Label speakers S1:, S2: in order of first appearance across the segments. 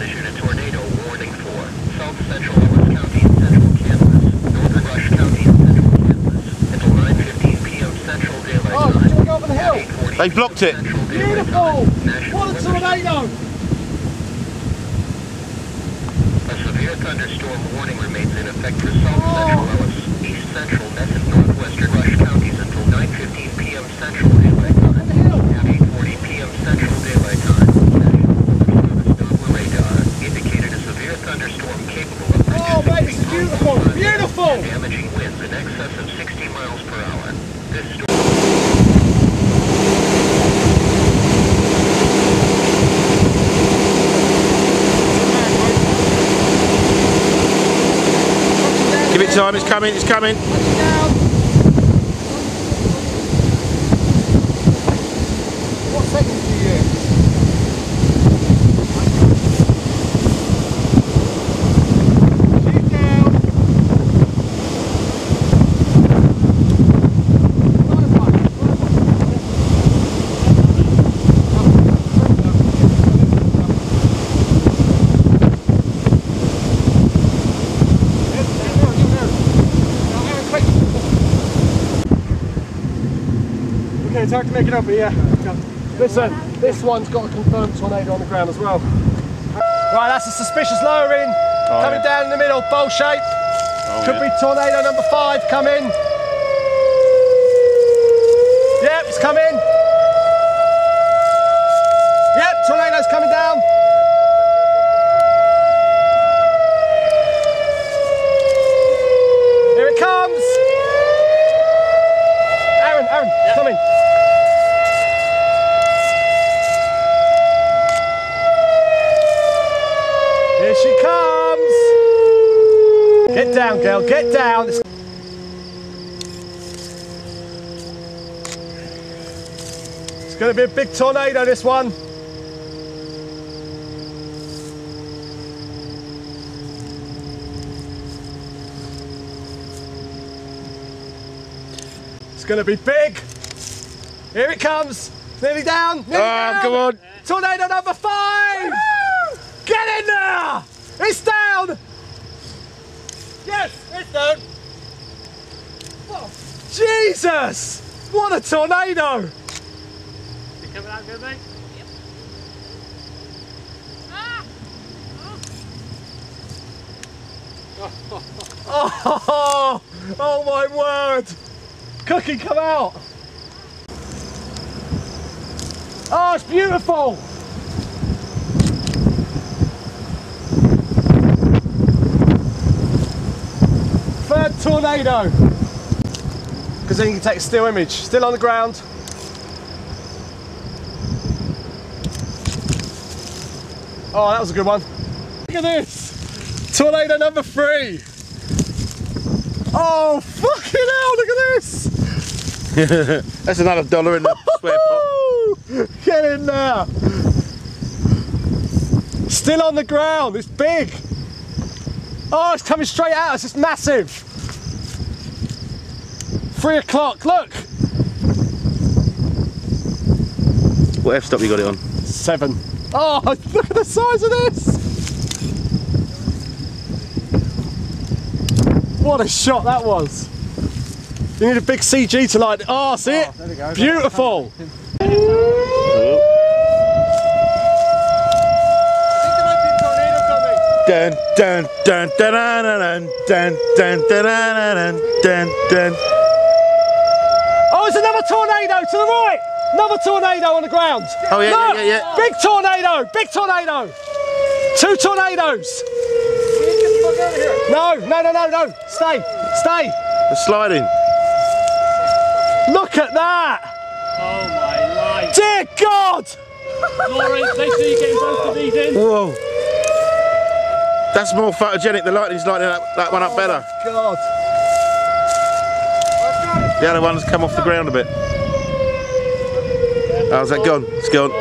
S1: issued a tornado warning for South Central Ellis County and Central Kansas, Northern Rush County and Central Kansas, until 9:15 p.m. Central Daylight Time.
S2: Oh, did you go over the hill?
S3: They blocked it.
S2: Beautiful! What a tornado!
S1: A severe thunderstorm warning remains in effect for South Central Ellis, East Central, Ness, and Northwestern Rush counties until 9:15 p.m. Central Daylight Time. At 8:40 p.m. Central Daylight Time. National radar indicated a severe thunderstorm capable of
S2: mate, it's beautiful! Beautiful!
S1: Damaging winds in excess of 60 miles per hour. This storm.
S3: Give it time, it's coming, it's coming.
S2: What seconds do you use? Keep down. Okay, it's hard to make it up, but yeah. Listen, this one's got a confirmed tornado on the ground as well. Right, that's a suspicious lowering. Coming down in the middle, bowl shape. Could be tornado number 5 coming. Yep, it's coming. Yep, tornado's coming down. Here it comes. Aaron, coming. Here she comes! Get down, girl, get down! It's going to be a big tornado, this one. It's going to be big. Here it comes. Nearly down. Nearly down.
S3: Come on.
S2: Tornado number 5. Get in there! It's down!
S4: Yes, it's down.
S2: Oh, Jesus! What a tornado!
S4: You coming out good, mate? Yep.
S2: Oh my word! Cookie, come out! Oh, it's beautiful! Third tornado! Because then you can take a still image. Still on the ground. Oh, that was a good one. Look at this! Tornado number 3! Oh, fucking hell, look at this!
S3: That's another $1 in the square pot.
S2: Get in there! Still on the ground, it's big! Oh, it's coming straight at us, it's massive! 3 o'clock, look!
S3: What f-stop you got it on?
S2: 7. Oh, look at the size of this! What a shot that was! You need a big CG to light it. Oh, see it? There we go. Beautiful!
S3: Dun dun dun dun dun dun dun dun dun dun dun.
S2: Oh, it's another tornado to the right! Another tornado on the ground!
S3: Oh yeah,
S2: Look,
S3: yeah.
S2: Big tornado! Big tornado! 2 tornadoes! No! Stay!
S3: It's sliding.
S2: Look at that!
S4: Oh my life.
S2: Dear God!
S4: Lawrence, make sure you get both of these in.
S3: Whoa. That's more photogenic. The lighting's lighting that one up better.
S2: God!
S3: The other one's come off the ground a bit. How's that gone? It's gone.
S2: 2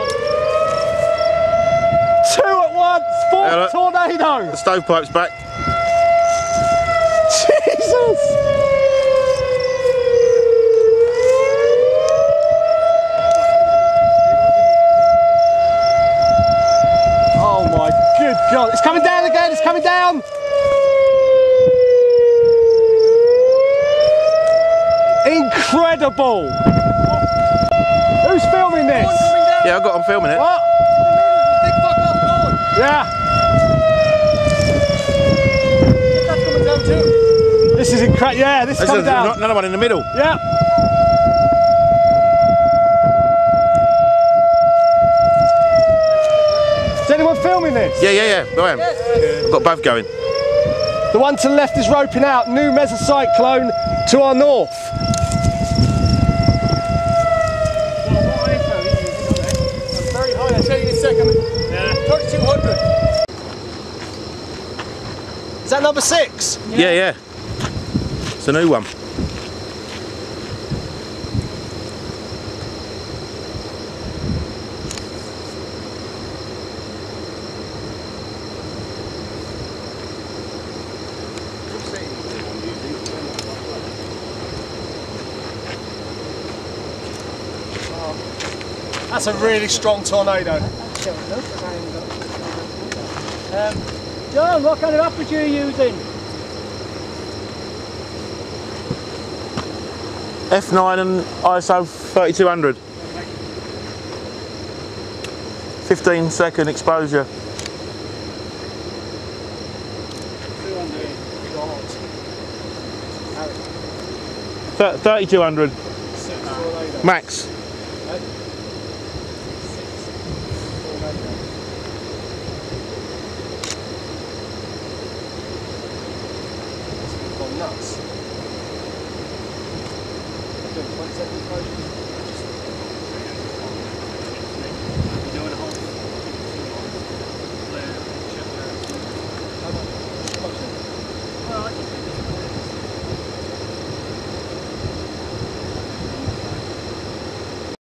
S2: at once! 4th tornado!
S3: The stovepipe's back.
S2: Jesus! Oh my good God, it's coming down again, it's coming down! Incredible! Who's filming this?
S3: Yeah, I'm filming it.
S2: What?
S4: Big fuck off, go on.
S2: Yeah.
S4: That's coming down too.
S2: This is incredible. Yeah, this is
S3: There's
S2: coming down.
S3: another one in the middle.
S2: Yeah. Is anyone filming this?
S3: Yeah, I am. I've got both going.
S2: The one to the left is roping out. New mesocyclone to our north.
S4: Very high, I'll tell you in a second. Yeah. 3200.
S2: Is that number 6?
S3: Yeah. It's a new one.
S2: That's a really strong tornado.
S4: John, what kind of aperture are you using?
S3: F9 and ISO 3200. 15-second exposure. 3200 max.
S2: Nuts. 20 seconds.